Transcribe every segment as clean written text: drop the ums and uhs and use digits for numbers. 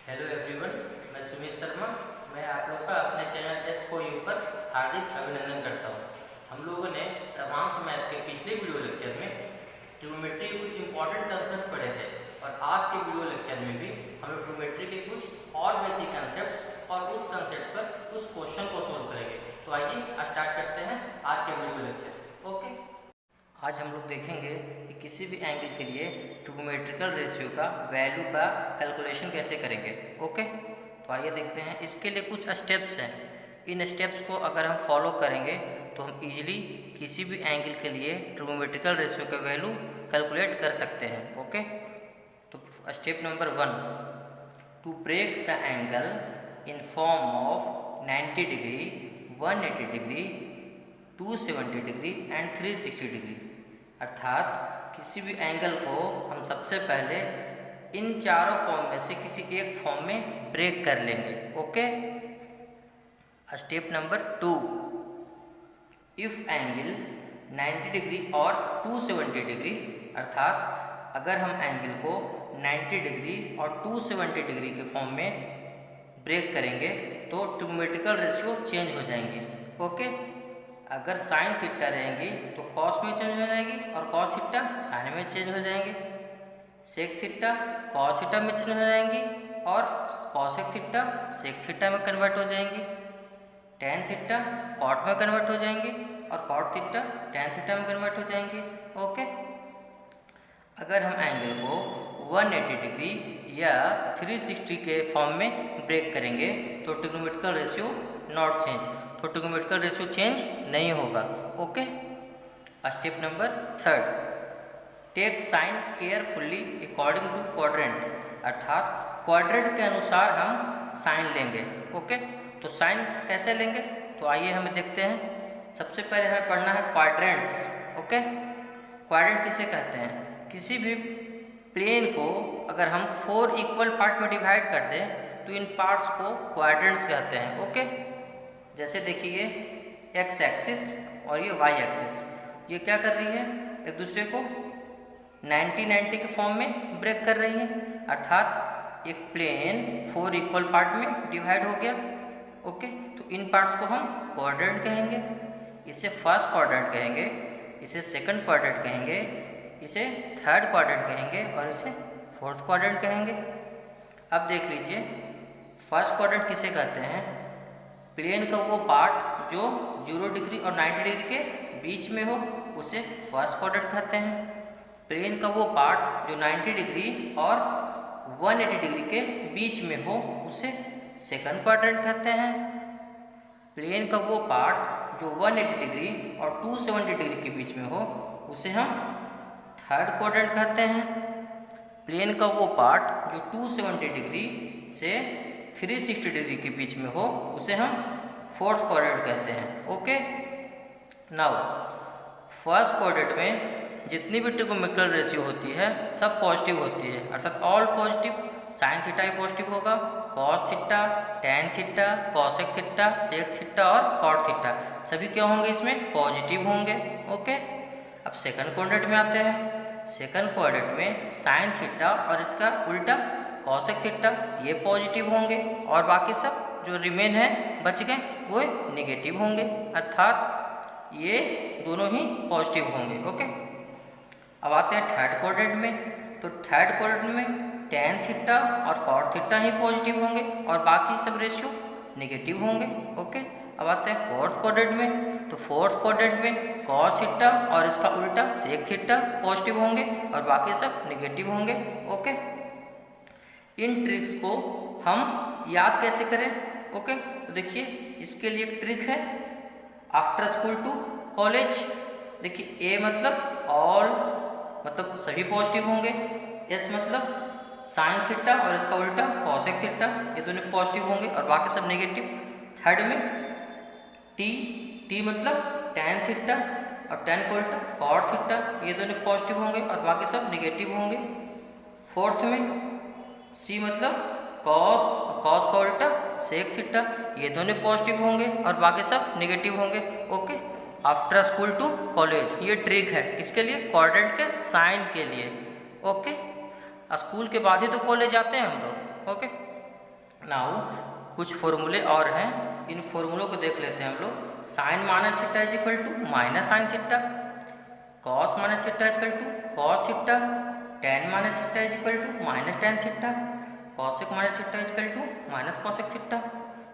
Hello everyone, मैं सुमित शर्मा। मैं आप लोग का अपने चैनल एस4यू पर हार्दिक अभिनंदन करता हूं। हम लोगों ने एडवांस मैथ के पिछले वीडियो लेक्चर में ट्रिग्नोमेट्री के कुछ इंपॉर्टेंट कंसेप्ट पढ़े थे और आज के वीडियो लेक्चर में भी हम लोग ट्रिग्नोमेट्री के कुछ और बेसिक कंसेप्ट और उस कंसेप्ट पर उस क्वेश्चन को सोल्व करेंगे। तो आइए स्टार्ट करते हैं आज के वीडियो लेक्चर। ओके, आज हम लोग देखेंगे कि किसी भी एंगल के लिए ट्रिग्नोमेट्रिकल रेशियो का वैल्यू का कैलकुलेशन कैसे करेंगे। ओके, तो आइए देखते हैं। इसके लिए कुछ स्टेप्स हैं। इन स्टेप्स को अगर हम फॉलो करेंगे तो हम इजीली किसी भी एंगल के लिए ट्रिग्नोमेट्रिकल रेशियो का वैल्यू कैलकुलेट कर सकते हैं। ओके, तो step number 1, to break the angle in form of 90 degree, 180 degree, 270 degree and 360 degree. अर्थात किसी भी एंगल को हम सबसे पहले इन चारों फॉर्म में से किसी एक फॉर्म में ब्रेक कर लेंगे। Okay, step number 2, if angle 90 degree और 270 डिग्री, अर्थात अगर हम एंगल को 90 डिग्री और 270 डिग्री के फॉर्म में ब्रेक करेंगे तो ट्रिग्नोमेट्रिकल रेशियो चेंज हो जाएंगे। ओके, अगर साइन थीटा रहेंगी तो कॉस में चेंज हो जाएगी और कॉस थीटा साइन में चेंज हो जाएंगे। सेक थीटा कॉस थीटा में चेंज हो जाएंगी और कॉसेक थीटा सेक थीटा में कन्वर्ट हो जाएंगी। टेन थीटा कॉट में कन्वर्ट हो जाएंगी और कॉट थीटा टेन थीटा में कन्वर्ट हो जाएंगी। ओके, अगर हम एंगल को 180 डिग्री या 360 के फॉर्म में ब्रेक करेंगे तो ट्रिग्नोमेट्रिकल रेशियो नॉट चेंज, तो ट्रिग्नोमेट्रिकल रेशियो चेंज नहीं होगा। Okay, step number 3, take sine carefully according to quadrant, अर्थात क्वाड्रेंट के अनुसार हम साइन लेंगे। ओके, तो साइन कैसे लेंगे तो आइए हमें देखते हैं। सबसे पहले हमें पढ़ना है क्वाड्रेंट्स। ओके, क्वाड्रेंट किसे कहते हैं? किसी भी प्लेन को अगर हम 4 इक्वल पार्ट में डिवाइड कर दें तो इन पार्ट्स को क्वाड्रेंट्स कहते हैं। ओके, जैसे देखिए एक्स एक्सिस और ये वाई एक्सिस, ये क्या कर रही है? एक दूसरे को 90-90 के फॉर्म में ब्रेक कर रही है, अर्थात एक प्लेन 4 इक्वल पार्ट में डिवाइड हो गया। ओके, तो इन पार्ट्स को हम क्वाड्रेंट कहेंगे। इसे फर्स्ट क्वाड्रेंट कहेंगे, इसे सेकंड क्वाड्रेंट कहेंगे, इसे थर्ड क्वाड्रेंट कहेंगे और इसे फोर्थ क्वाड्रेंट कहेंगे। अब देख लीजिए, फर्स्ट क्वाड्रेंट किसे कहते हैं? प्लेन का वो पार्ट जो 0 डिग्री और 90 डिग्री के बीच में हो उसे फर्स्ट क्वाड्रेंट कहते हैं। प्लेन का वो पार्ट जो 90 डिग्री और 180 डिग्री के बीच में हो उसे सेकंड क्वाड्रेंट कहते हैं। प्लेन का वो पार्ट जो 180 डिग्री और 270 डिग्री के बीच में हो उसे हम थर्ड क्वाड्रेंट कहते हैं। प्लेन का वो पार्ट जो 270 डिग्री से 360 डिग्री के बीच में हो उसे हम फोर्थ क्वाड्रेंट कहते हैं। ओके, नाउ फर्स्ट क्वाड्रेंट में जितनी भी ट्रिग्नोमेट्रिकल रेशियो होती है सब पॉजिटिव होती है, अर्थात ऑल पॉजिटिव। साइन थीटा भी पॉजिटिव होगा, cos theta, tan theta, cosec theta, sec theta और कॉट थीटा सभी क्या होंगे? इसमें पॉजिटिव होंगे। ओके, अब सेकंड क्वाड्रेंट में आते हैं। सेकंड क्वाड्रेंट में साइन थीटा और इसका उल्टा कॉसेक थीटा ये पॉजिटिव होंगे और बाकी सब जो रिमेन है बच गए वो नेगेटिव होंगे, अर्थात ये दोनों ही पॉजिटिव होंगे। ओके, अब आते हैं थर्ड क्वाड्रेंट में। तो थर्ड क्वाड्रेंट में टेन थीटा और कॉट थीटा ही पॉजिटिव होंगे और बाकी सब रेशियो नेगेटिव होंगे। ओके, अब आते हैं फोर्थ क्वाड्रेंट में। तो फोर्थ क्वाड्रेंट में कॉस थीटा और इसका उल्टा सेक थीटा पॉजिटिव होंगे और बाकी सब नेगेटिव होंगे। ओके, इन ट्रिक्स को हम याद कैसे करें? ओके, तो देखिए इसके लिए एक ट्रिक है, आफ्टर स्कूल टू कॉलेज। देखिए ए मतलब ऑल, मतलब सभी पॉजिटिव होंगे। एस मतलब साइन थीटा और इसका उल्टा कॉसेक थीटा ये दोनों पॉजिटिव होंगे और बाकी सब नेगेटिव। थर्ड में टी मतलब टेन थीटा और टेन का उल्टा कॉट थीटा ये दोनों पॉजिटिव होंगे और बाकी सब नेगेटिव होंगे। फोर्थ में सी मतलब कॉस और कॉस का उल्टा सेक थीटा ये दोनों पॉजिटिव होंगे और बाकी सब नेगेटिव होंगे। Okay, after school to college ये ट्रिक है, किसके लिए? क्वाड्रेंट के साइन के लिए। ओके, स्कूल के बाद ही तो कॉलेज जाते हैं हम लोग। ओके, नाउ कुछ फॉर्मूले और हैं, इन फॉर्मूलों को देख लेते हैं हम लोग। Sine minus theta is equal to minus sine theta, cos minus theta is equal to cos theta, tan minus theta is equal to minus tan theta, cosec minus theta is equal to minus cosec theta,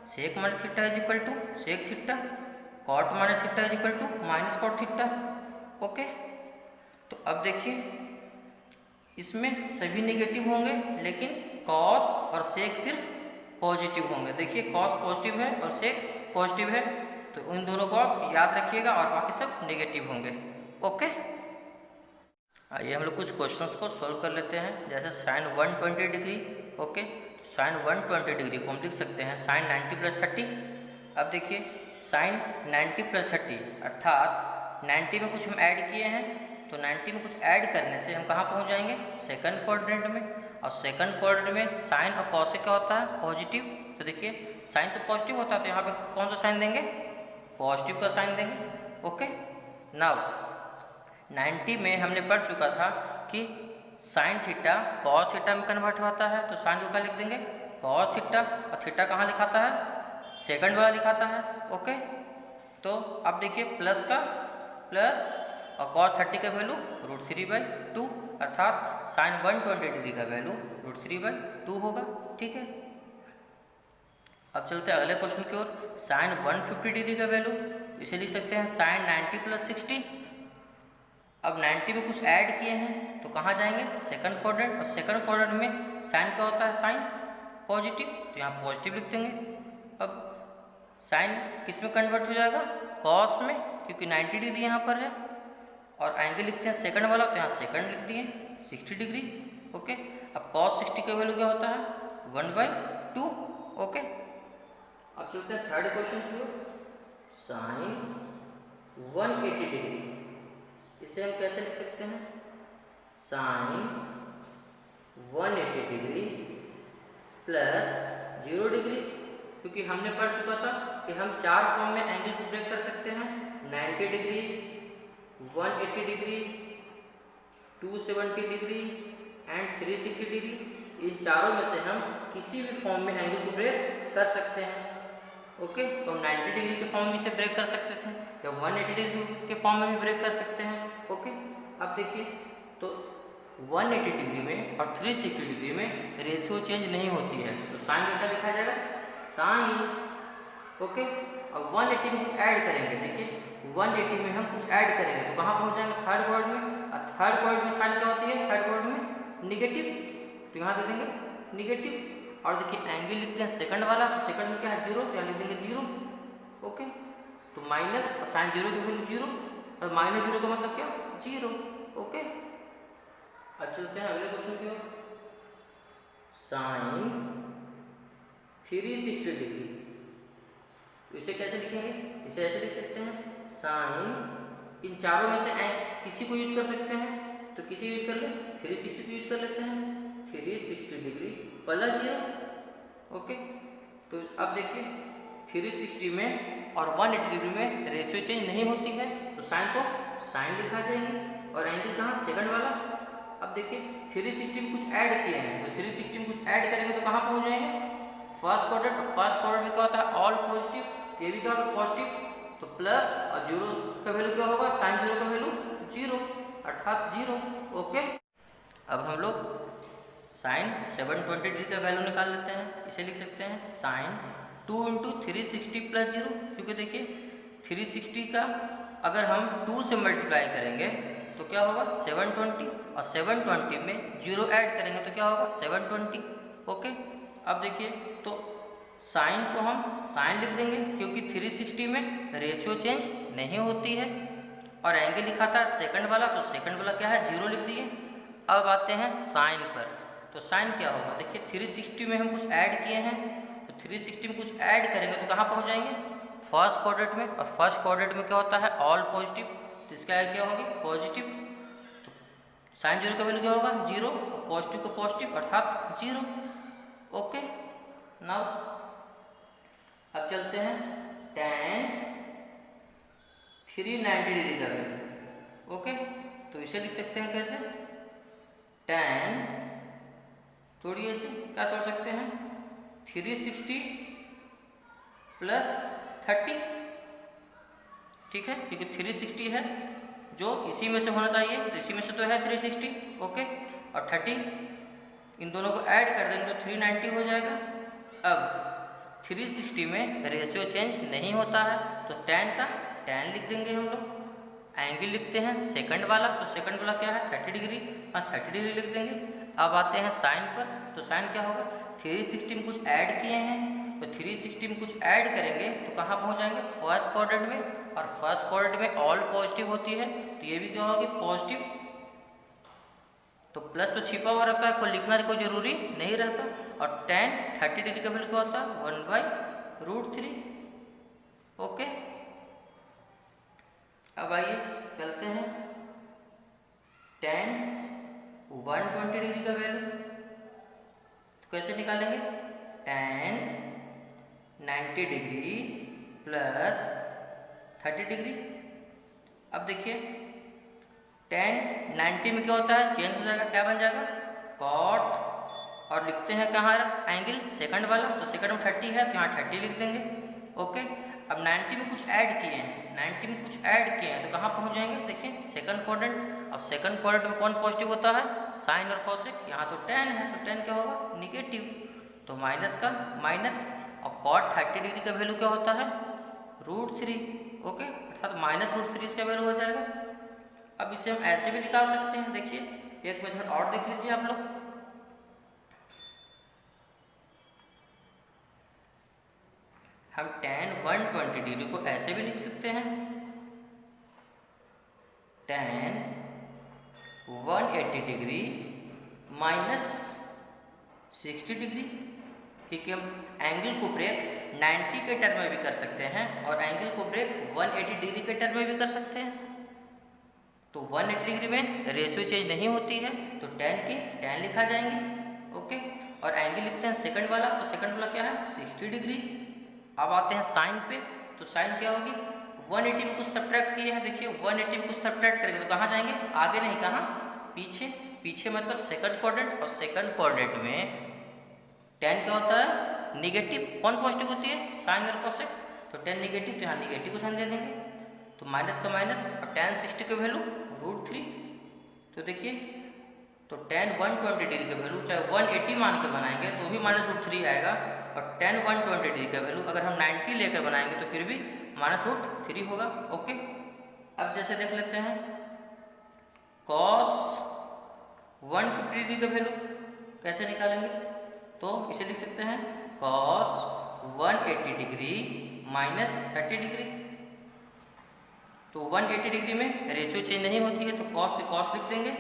sec minus theta is equal to sec theta, cot minus theta is equal to minus cot theta. Okay, तो अब देखिए इसमें सभी negative होंगे, लेकिन cos और सेक सिर्फ positive होंगे। देखिए कॉस पॉजिटिव है और सेक पॉजिटिव है, तो उन दोनों को आप याद रखिएगा और बाकी सब नेगेटिव होंगे। ओके, आइए हम लोग कुछ क्वेश्चंस को सॉल्व कर लेते हैं। जैसे sine 120 degree, okay, sine 120 degree को हम लिख सकते हैं साइन 90 प्लस 30। अब देखिए साइन 90 प्लस 30 अर्थात 90 में कुछ हम ऐड किए हैं, तो 90 में कुछ ऐड करने से हम कहाँ पहुँच जाएंगे, सेकंड क्वाड्रेंट में। और सेकंड क्वाड्रेंट में साइन और कॉसेक क्या होता है, पॉजिटिव। तो देखिए साइन तो पॉजिटिव होता है, तो यहाँ पे कौन सा साइन देंगे, पॉजिटिव का साइन देंगे। ओके, नाउ 90 में हमने पढ़ चुका था कि साइन थीटा कॉस थीटा में कन्वर्ट होता है, तो साइन को क्या लिख देंगे, कॉस थीटा, और थीटा कहाँ लिखाता है, सेकंड वाला लिखाता है। ओके, तो अब देखिए प्लस का प्लस और कॉस 30 का वैल्यू √3/2, अर्थात साइन 120 डिग्री का वैल्यू √3/2 होगा। ठीक है, अब चलते हैं अगले क्वेश्चन की ओर। साइन 150 डिग्री का वैल्यू, इसे लिख सकते हैं साइन 90 प्लस 60। अब 90 में कुछ ऐड किए हैं, तो कहाँ जाएंगे, सेकंड क्वाड्रेंट, और सेकंड क्वाड्रेंट में साइन क्या होता है, साइन पॉजिटिव, तो यहाँ पॉजिटिव लिख देंगे। अब साइन किस में कन्वर्ट हो जाएगा, कॉस में, क्योंकि 90 डिग्री यहाँ पर है, और एंगल लिखते हैं सेकंड वाला, तो यहाँ सेकंड लिख दिए 60 डिग्री। ओके, अब कॉस 60 का वैल्यू क्या होता है, 1/2। ओके, अब चलते हैं थर्ड क्वेश्चन की ओर। साइन 180 डिग्री, इसे हम कैसे लिख सकते हैं, साइन 180 डिग्री प्लस 0 डिग्री, क्योंकि हमने पढ़ चुका था कि हम 4 फॉर्म में एंगल को ब्रेक कर सकते हैं, 90 degree, 180 degree, 270 degree and 360 degree. इन चारों में से हम किसी भी फॉर्म में एंगल को ब्रेक कर सकते हैं। ओके, तो हम 90 डिग्री के फॉर्म में इसे ब्रेक कर सकते थे, या 180 डिग्री के फॉर्म में भी ब्रेक कर सकते हैं। ओके, अब देखिए तो 180 डिग्री में और 360 डिग्री में रेशियो चेंज नहीं होती है, तो साइन का क्या लिखा जाएगा, साइन। ओके, अब 180 में कुछ ऐड करेंगे, देखिए 180 में हम कुछ ऐड करेंगे तो कहाँ पहुँच जाएंगे, थर्ड क्वाड्रेंट में, और थर्ड क्वाड्रेंट में साइन क्या होती है, थर्ड क्वाड्रेंट में निगेटिव, तो यहाँ दे देंगे निगेटिव। और देखिए एंगल लिखते हैं सेकंड वाला, तो सेकंड में क्या है, 0, तो यहाँ लिख देंगे 0। ओके, तो माइनस और साइन 0 की वैल्यू 0, और -0 का मतलब क्या, 0। ओके, अब चलते हैं अगले क्वेश्चन की ओर। साइन 360 डिग्री, तो इसे कैसे लिखेंगे, इसे ऐसे लिख सकते हैं साइन, इन चारों में से किसी को यूज कर सकते हैं, तो किसी यूज कर ले, 360 को यूज कर लेते हैं, 360 डिग्री प्लस 0। ओके, तो अब देखिए 360 में और 180 डिग्री में रेशियो चेंज नहीं होती है, तो साइन को साइन लिखा जाएंगे, और एंगल कहाँ, सेकंड वाला। अब देखिए 360 में कुछ ऐड किए हैं, तो 360 में कुछ ऐड करेंगे तो कहाँ पहुँच जाएंगे, फर्स्ट क्वाड्रेंट। और फर्स्ट क्वाड्रेंट में क्या होता है, ऑल पॉजिटिव, ये भी क्या होगा, पॉजिटिव, तो प्लस और 0 का वैल्यू क्या होगा, साइन 0 का वैल्यू 0, अर्थात 0। ओके, अब हम लोग साइन 720 डिग्री का वैल्यू निकाल लेते हैं, इसे लिख सकते हैं साइन 2 × 360 प्लस 0, क्योंकि देखिए 360 का अगर हम 2 से मल्टीप्लाई करेंगे तो क्या होगा, 720, और 720 में 0 ऐड करेंगे तो क्या होगा, 720। ओके, अब देखिए तो साइन को हम साइन लिख देंगे, क्योंकि 360 में रेशियो चेंज नहीं होती है, और एंगल लिखा था सेकंड वाला, तो सेकंड वाला क्या है, 0 लिख दिए। अब आते हैं साइन पर, तो साइन क्या होगा, देखिए 360 में हम कुछ ऐड किए हैं, तो 360 में कुछ ऐड करेंगे तो कहाँ पहुँच जाएंगे, फर्स्ट क्वाड्रेंट में, और फर्स्ट क्वाड्रेंट में क्या होता है, ऑल पॉजिटिव, तो इसका क्या होगी, पॉजिटिव, तो साइन 0 का वैल्यू क्या होगा, 0, पॉजिटिव को पॉजिटिव, अर्थात 0। ओके, नाउ अब चलते हैं tan 390 डिग्री का वैल्यू। ओके, तो इसे लिख सकते हैं कैसे, tan, तोड़िए इसे, क्या तोड़ सकते हैं, 360 प्लस 30, ठीक है, क्योंकि 360 है जो इसी में से होना चाहिए, तो इसी में से तो है 360, ओके, और 30 इन दोनों को ऐड कर देंगे तो 390 हो जाएगा। अब 360 में रेशियो चेंज नहीं होता है तो tan का tan लिख देंगे हम लोग। एंगल लिखते हैं सेकंड वाला, तो सेकंड वाला क्या है 30 डिग्री, और 30 डिग्री लिख देंगे। अब आते हैं साइन पर, तो साइन क्या होगा, 360 में कुछ ऐड किए हैं तो 360 में कुछ ऐड करेंगे तो कहाँ पहुँच जाएंगे, फर्स्ट क्वाड्रेंट में, और फर्स्ट क्वाड्रेंट में ऑल पॉजिटिव होती है तो ये भी क्या होगी, पॉजिटिव। तो प्लस तो छिपा हुआ रहता है, कोई लिखना कोई जरूरी नहीं रहता। और tan 30 डिग्री का वैल्यू क्या होता है 1/√3, ओके। अब आइए चलते हैं tan 120 डिग्री का वैल्यू, तो कैसे निकालेंगे, tan 90 डिग्री प्लस 30 डिग्री। अब देखिए tan 90 में क्या होता है, चेंज हो जाएगा, क्या बन जाएगा, cot, और लिखते हैं कहाँ एंगल सेकंड वाला, तो सेकंड में 30 है तो यहाँ 30 लिख देंगे, ओके। अब 90 में कुछ ऐड किए हैं, 90 में कुछ ऐड किए हैं तो कहाँ पहुँच जाएंगे, देखिए सेकंड क्वाड्रेंट, और सेकंड क्वाड्रेंट में कौन पॉजिटिव होता है, साइन और कॉसेक, यहाँ तो tan है तो tan क्या होगा, निगेटिव, तो माइनस का माइनस, और cot 30 डिग्री का वैल्यू क्या होता है, √3, ओके, अर्थात -√3 इसका वैल्यू हो जाएगा। अब इसे हम ऐसे भी निकाल सकते हैं, देखिए एक मेथड और देख लीजिए आप लोग, हम tan 120 डिग्री को ऐसे भी लिख सकते हैं, tan 180 डिग्री -60 डिग्री, क्योंकि हम एंगल को ब्रेक 90 के टर्म में भी कर सकते हैं और एंगल को ब्रेक 180 डिग्री के टर्म में भी कर सकते हैं। तो 180 डिग्री में रेशियो चेंज नहीं होती है तो tan की tan लिखा जाएंगे, ओके। और एंगल लिखते हैं सेकंड वाला, तो सेकंड वाला क्या है 60 डिग्री। अब आते हैं साइन पे, तो साइन क्या होगी, 180 में कुछ सब्ट्रैक्ट किए हैं, देखिए 180 में कुछ सब्ट्रैक्ट करेंगे तो कहाँ जाएंगे, आगे नहीं, कहाँ, पीछे, पीछे मतलब सेकंड क्वाड्रेंट, और सेकंड क्वाड्रेंट में tan क्या होता है निगेटिव, कौन पॉजिटिव होती है, साइन और कोसेक, तो tan निगेटिव, तो यहाँ निगेटिव को साइन दे देंगे, तो माइनस का माइनस, और tan 60 का वैल्यू √3, तो देखिए तो tan 120 डिग्री का वैल्यू चाहे 180 मान के बनाएंगे तो भी -√3 आएगा, और tan 120 डिग्री का वैल्यू अगर हम 90 लेकर बनाएंगे तो फिर भी -√3 होगा, ओके। अब जैसे देख लेते हैं cos 150 डिग्री का वैल्यू कैसे निकालेंगे, तो इसे लिख सकते हैं cos 180 डिग्री -30 डिग्री। तो 180 डिग्री में रेशियो चेंज नहीं होती है तो cos से cos लिख देंगे,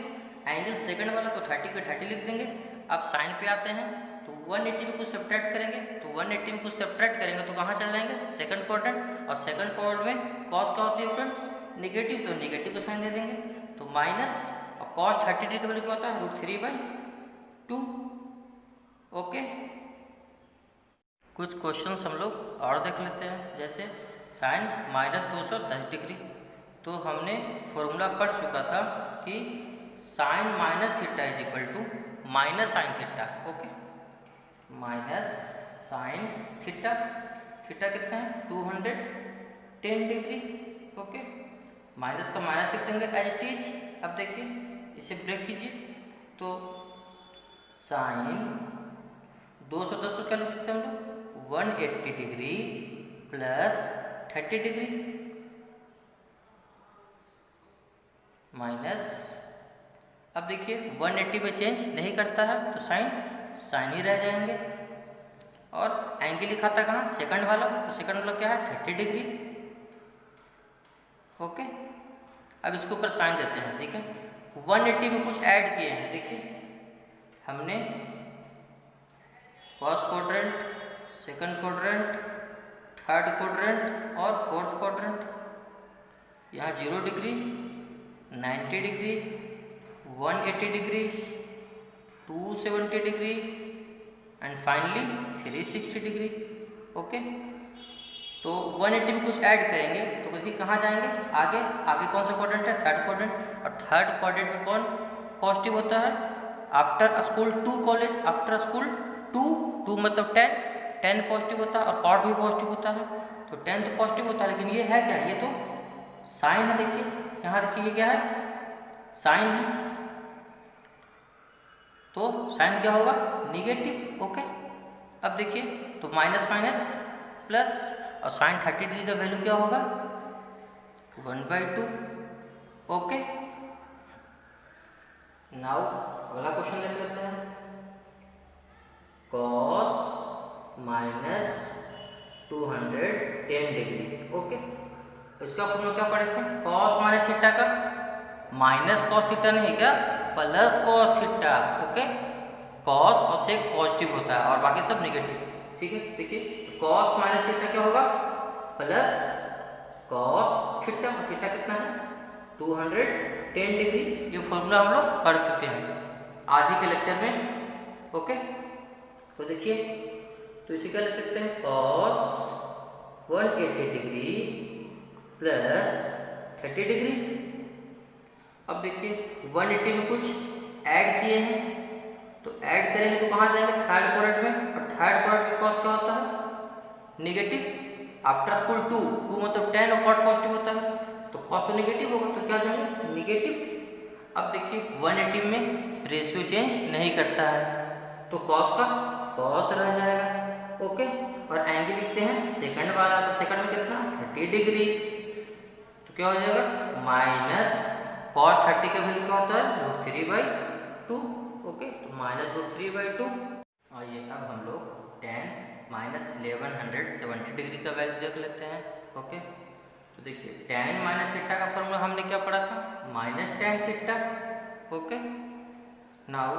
एंगल सेकंड वाला तो 30 पे 30 लिख देंगे। अब साइन पे आते हैं, तो 180 में कुछ सब्ट्रैक्ट करेंगे, तो 180 में कुछ सब्ट्रैक्ट करेंगे तो कहाँ चल जाएंगे, सेकंड क्वाड्रेंट, और सेकंड क्वाड्रेंट में cos क्या होती है फ्रेंड्स, निगेटिव, तो निगेटिव को साइन दे देंगे, तो माइनस, और cos 30 डिग्री का वैल्यू क्या होता है √3/2, ओके। कुछ क्वेश्चंस हम लोग और देख लेते हैं, जैसे साइन -210 डिग्री, तो हमने फॉर्मूला पढ़ चुका था कि sine minus theta is equal to minus sine theta, okay, minus sine theta, theta कितना है 210 डिग्री, ओके, माइनस का माइनस लिख देंगे एज इट इज। अब देखिए इसे ब्रेक कीजिए, तो साइन 210 को क्या लिख सकते हैं हम लोग, 180 डिग्री प्लस 30 डिग्री माइनस, अब देखिए 180 में चेंज नहीं करता है तो साइन ही रह जाएंगे, और एंगल लिखा था कहाँ, सेकंड वाला, तो सेकंड वाला क्या है 30 डिग्री, ओके। अब इसके ऊपर साइन देते हैं, ठीक है, 180 में कुछ ऐड किए हैं, देखिए हमने first quadrant, second quadrant, third quadrant और फोर्थ क्वाड्रेंट, यहाँ 0 degree, 90 degree, 180 degree, 270 degree and finally 360 degree, okay. तो 180 में कुछ ऐड करेंगे तो देखिए कहाँ जाएंगे, आगे, आगे कौन सा क्वाड्रेंट है, थर्ड क्वाड्रेंट, और थर्ड क्वाड्रेंट में कौन पॉजिटिव होता है, after school to college, after school to मतलब 10, टेन पॉजिटिव होता है और कॉट भी पॉजिटिव होता है। तो टेन तो पॉजिटिव होता है, लेकिन ये है क्या, ये तो साइन है। देखिए यहाँ देखिए ये क्या है, साइन है, तो साइन क्या होगा, निगेटिव। ओके, अब देखिए तो माइनस माइनस प्लस, और साइन 30 डिग्री का वैल्यू क्या होगा, 1/2। ओके, नाउ अगला क्वेश्चन देख लेते हैं। Cos minus 210 degree. ओके, इसका फॉर्मूला क्या पढ़े थे, कॉस माइनस थीटा का, माइनस कॉस थीटा नहीं क्या, plus cos theta. Okay, cos और सेक पॉजिटिव होता है और बाकी सब नेगेटिव। ठीक है, देखिए कॉस माइनस थीटा क्या होगा, प्लस कॉस थीटा, थीटा कितना है 210 डिग्री। ये फॉर्मूला हम लोग पढ़ चुके हैं आज ही के लेक्चर में। ओके, तो देखिए तो इसे क्या लिख सकते हैं, कॉस 180 डिग्री प्लस 30 डिग्री। अब देखिए 180 में कुछ ऐड किए हैं, तो ऐड करेंगे तो कहाँ जाएंगे, थर्ड क्वाड्रेंट में, और थर्ड क्वाड्रेंट में कॉस क्या होता है, निगेटिव। आफ्टर स्कूल 2 मतलब 10 और कॉट पॉजिटिव होता है, तो कॉस तो निगेटिव होगा, तो क्या जाएंगे, निगेटिव। अब देखिए 180 में रेशियो चेंज नहीं करता है, तो कॉस का कॉस रह जाएगा। ओके, और एंगल लिखते हैं सेकंड वाला, तो सेकंड में कितना 30 डिग्री, तो क्या हो जाएगा माइनस कॉस 30 का वैल्यू क्या होता है, √3/2। ओके, तो माइनस √3/2। आइए अब हम लोग tan माइनस 1170 डिग्री का वैल्यू देख लेते हैं। ओके, तो देखिए tan माइनस थीटा का फॉर्मूला हमने क्या पढ़ा था, minus tan theta. Okay, now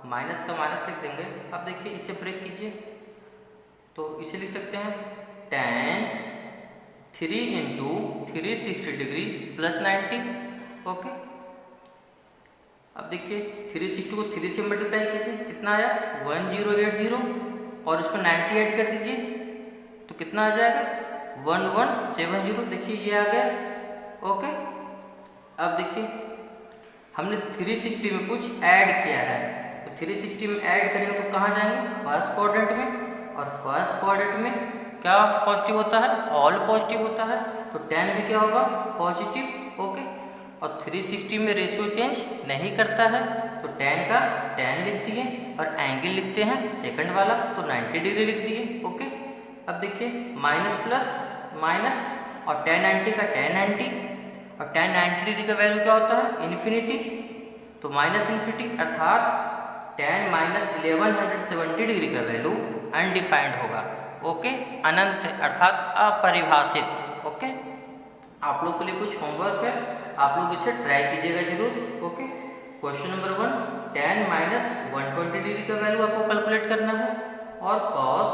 minus का माइनस लिख देंगे। अब देखिए इसे ब्रेक कीजिए, तो इसे लिख सकते हैं tan 3 × 360 डिग्री प्लस 90। ओके, अब देखिए 360 को 3 से मल्टीप्लाई कीजिए, कितना आया 1080, और इसमें 90 ऐड कर दीजिए, तो कितना आ जाएगा 1170। देखिए ये आ गया। ओके, अब देखिए हमने 360 में कुछ ऐड किया है, तो 360 में ऐड करेंगे तो कहाँ जाएंगे, फर्स्ट क्वाड्रेंट में, और फर्स्ट क्वाड्रेंट में क्या पॉजिटिव होता है, ऑल पॉजिटिव होता है, तो 10 भी क्या होगा, पॉजिटिव। ओके, और 360 में रेशियो चेंज नहीं करता है, तो tan का tan लिख दिए, और एंगल लिखते हैं सेकंड वाला, तो 90 डिग्री लिख दिए। ओके, अब देखिए माइनस प्लस माइनस, और tan 90 का tan 90, और tan 90 डिग्री का वैल्यू क्या होता है, इन्फिनिटी, तो माइनस इन्फिनिटी, अर्थात tan माइनस 1170 डिग्री का वैल्यू अनडिफाइंड होगा। ओके, अनंत अर्थात अपरिभाषित। ओके, आप लोग के लिए कुछ होमवर्क है, आप लोग इसे ट्राई कीजिएगा जरूर। Okay, question number 1, tan minus 120 degree का वैल्यू आपको कैलकुलेट करना है, और cos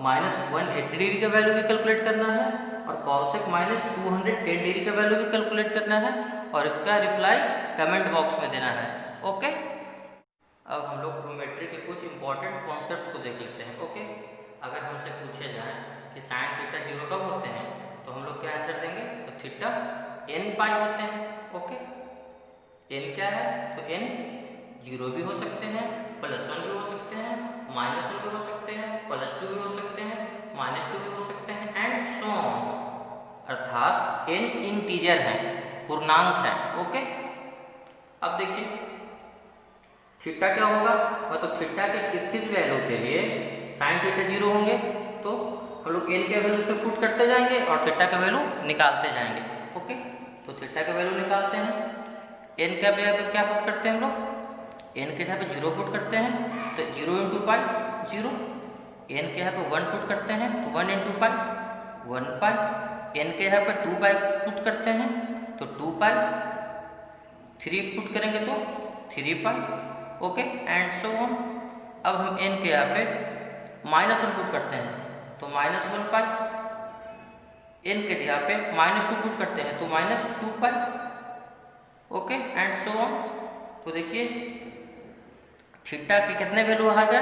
माइनस 180 डिग्री का वैल्यू भी कैलकुलेट करना है, और cosec माइनस 210 डिग्री का वैल्यू भी कैलकुलेट करना है, और इसका रिप्लाई कमेंट बॉक्स में देना है। ओके, अब हम लोग ट्रिग्नोमेट्री के कुछ इंपॉर्टेंट कॉन्सेप्ट्स को देख लेते हैं। ओके, अगर हमसे पूछे जाए कि साइन थीटा 0 कब होते हैं, तो हम लोग क्या आंसर देंगे, तो थीटा n π होते हैं। ओके, n क्या है, तो n 0 भी हो सकते हैं, +1 भी हो सकते हैं, -1 भी हो सकते हैं, +2 भी हो सकते हैं, -2 भी हो सकते हैं, एंड सो ऑन, अर्थात n इंटीजर है, पूर्णांक है। ओके, अब देखिए थीटा क्या होगा, मतलब थीटा के किस किस वैल्यू के लिए साइन थीटा 0 होंगे, तो हम लोग n के वैल्यू उसमें पुट करते जाएंगे और थीटा का वैल्यू निकालते जाएंगे। ओके, तो थीटा का वैल्यू निकालते हैं, n का वैल्यू क्या पुट करते हैं हम लोग, n के जगह पे 0 पुट करते हैं, तो 0 × π 0, n के यहाँ पे 1 पुट करते हैं, तो 1 × π 1π, n के यहाँ पे 2π पुट करते हैं, तो 2π, 3 पुट करेंगे तो 3π। Okay, and so on. अब हम n के यहाँ पे -1 पुट करते हैं, तो -1π, n के जगह पे -2 पुट करते हैं, तो -2π। Okay, and so on. तो देखिए थीटा के कितने वैल्यू आ गए,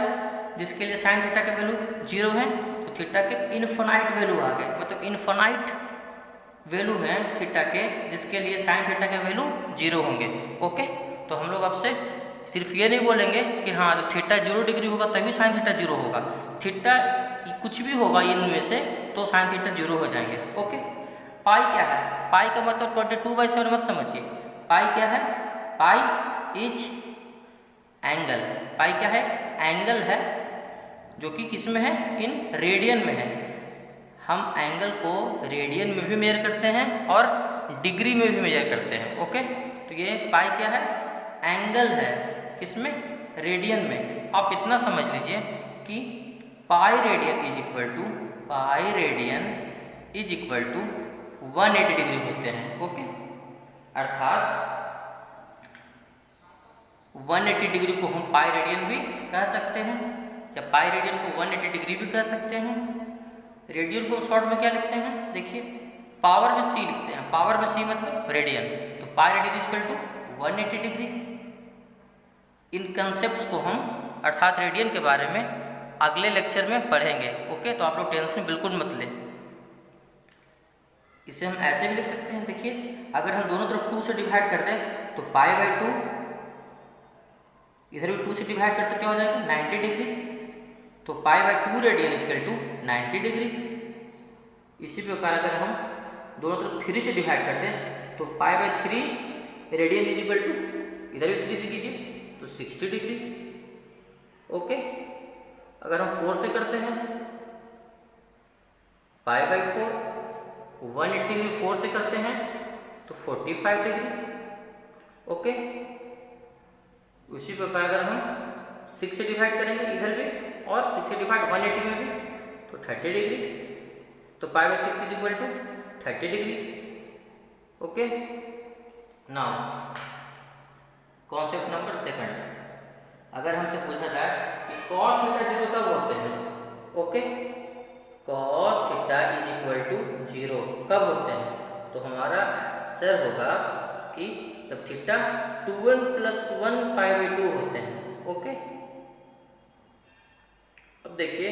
जिसके लिए साइन थीटा के वैल्यू 0 है, तो थीटा के इनफाइनाइट वैल्यू आ गए, मतलब इनफाइनाइट वैल्यू है थीटा के, जिसके लिए साइन थीटा के वैल्यू 0 होंगे। ओके, तो हम लोग आपसे सिर्फ ये नहीं बोलेंगे कि हाँ जब थीटा 0 डिग्री होगा तभी साइन थीटा 0 होगा, थीटा कुछ भी होगा इनमें से तो साइन थीटा 0 हो जाएंगे। ओके, पाई क्या है? पाई का मतलब 22/7 मत समझिए। पाई क्या है? Pi is angle. पाई क्या है? एंगल है, जो कि किस में है? इन रेडियन में है। हम एंगल को रेडियन में भी मेजर करते हैं और डिग्री में भी मेजर करते हैं। ओके, तो ये पाई क्या है? एंगल है, किसमें? रेडियन में। आप इतना समझ लीजिए कि pi radian is equal to 180 degree होते हैं। ओके, अर्थात 180 डिग्री को हम पाई रेडियन भी कह सकते हैं, या पाई रेडियन को 180 डिग्री भी कह सकते हैं। रेडियन को शॉर्ट में क्या लिखते हैं? देखिए, पावर में सी लिखते हैं। पावर में सी मतलब रेडियन, तो pi radian is equal to 180 degree. इन कंसेप्ट्स को हम अर्थात रेडियन के बारे में अगले लेक्चर में पढ़ेंगे। ओके, तो आप लोग टेंशन बिल्कुल मत लें। इसे हम ऐसे भी लिख सकते हैं। देखिए, अगर हम दोनों तरफ 2 से डिवाइड कर दें तो पाई/2, इधर भी 2 से डिवाइड करते क्या हो जाएगा? 90 डिग्री। तो pi radian is equal to 90 degree. इसी प्रकार अगर हम दोनों तरफ 3 से डिवाइड करते हैं तो पाई/3 रेडियन इज इक्वल टू, इधर भी 3 से कीजिए तो 60 डिग्री। ओके, अगर हम 4 से करते हैं पाई/4, 180 डिग्री 4 से करते हैं तो 45 डिग्री। ओके, उसी प्रकार अगर हम 6 से डिवाइड करेंगे इधर भी और 6 से डिवाइड 180 में भी तो 30 डिग्री। तो pi is equal to 30 degree. Okay, now concept number 2, अगर हमसे पूछा जाए कि cos थीटा 0 कब होते हैं? Okay, cos theta is equal to 0 कब होते हैं? तो हमारा आंसर होगा कि जब थीटा 2n + 1 पाई/2 होते हैं। ओके, अब देखिए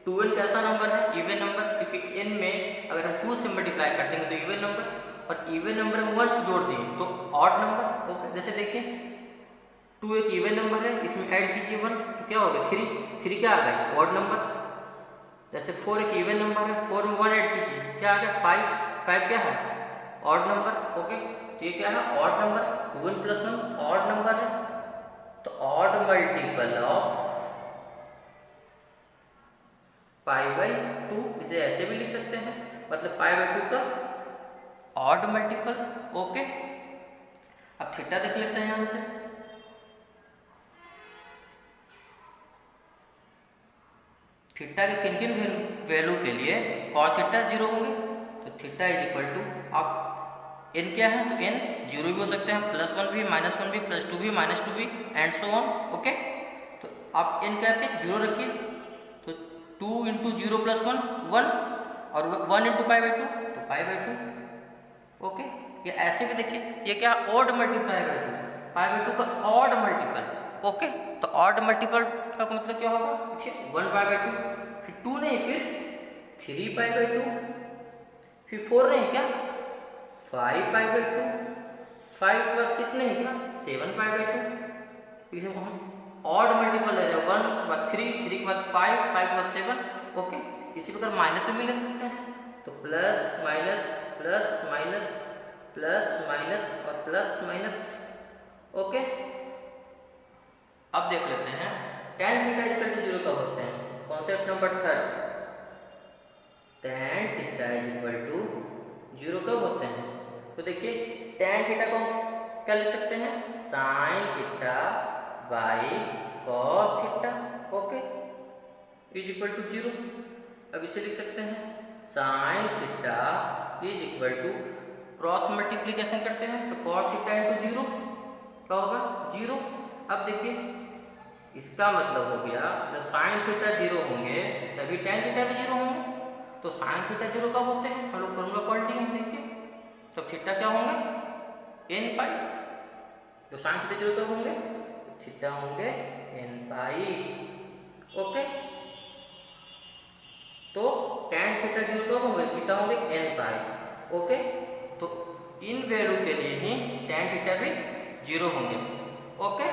2n कैसा नंबर है? इवन नंबर, क्योंकि n में अगर हम 2 से मल्टीप्लाई करते हैं तो इवन नंबर, और इवन नंबर में 1 जोड़ दें तो ऑड नंबर। ओके, जैसे देखिए 2 एक इवन नंबर है, इसमें ऐड कीजिए 1 तो क्या होगा? 3 क्या आ गया? Odd number. जैसे 4 एक इवन नंबर है, 4 में 1 ऐड कीजिए क्या आ गया? 5 क्या है? Odd number. ओके, तो ये क्या है? Odd number. 2n + 1 odd number है, तो ऑड मल्टीपल ऑफ पाई/2, इसे ऐसे भी लिख सकते हैं, मतलब पाई/2 का ऑड मल्टीपल। ओके, अब थीटा देख लेते हैं यहां से। थीटा के किन किन वैल्यू के लिए cos थीटा 0 होंगे? तो थीटा इज इक्वल टू, आप n क्या है? तो n 0 भी हो सकते हैं, +1 भी, -1 भी, +2 भी, -2 भी, एंड सो ऑन। ओके, तो आप n क्या पे 0 रखिए, तो 2 × 0 + 1 1, और 1 × पाई/2 तो पाई/2। ओके, ये ऐसे भी देखिए, ये क्या? ऑड मल्टीप्लाई बाई 2, पाई/2 का ऑड मल्टीपल। ओके, तो ऑड मल्टीपल का मतलब क्या होगा? देखिए 1 पाई/2, फिर 2 नहीं, फिर 3 पाई/2, फिर 4 नहीं क्या? 5 पाई/2, 5 के बाद 6 नहीं क्या? 7 पाई/2। इसे हम ऑड मल्टीपल ले रहे हैं, 1 के बाद 3, 3 के बाद 5, 5 के बाद 7। ओके, इसी प्रकार माइनस में भी ले सकते हैं, तो plus minus plus minus plus minus और प्लस माइनस। ओके, अब देख लेते हैं tan theta is equal to 0 कब होते हैं? Concept number 3, tan theta is equal to 0 कब होते हैं? तो देखिए tan थीटा को क्या लिख सकते हैं? sin theta by cos theta. Okay, is equal to 0। अब इसे लिख सकते हैं sin theta is equal to, cross multiplication करते हैं तो cos थीटा इंटू 0 क्या होगा? 0। अब देखिए इसका मतलब हो गया जब sin थीटा 0 होंगे तभी tan थीटा भी 0 होंगे। तो sin थीटा 0 कब होते हैं? हम लोग फॉर्मूला पढ़ते हैं, देखिए तब थीटा क्या होंगे? n पाई। तो sin थीटा 0 कब होंगे? थीटा होंगे n पाई। ओके, तो tan थीटा 0 कब होंगे? थीटा होंगे n पाई। ओके, तो इन वैल्यू के लिए ही tan थीटा भी 0 होंगे। ओके।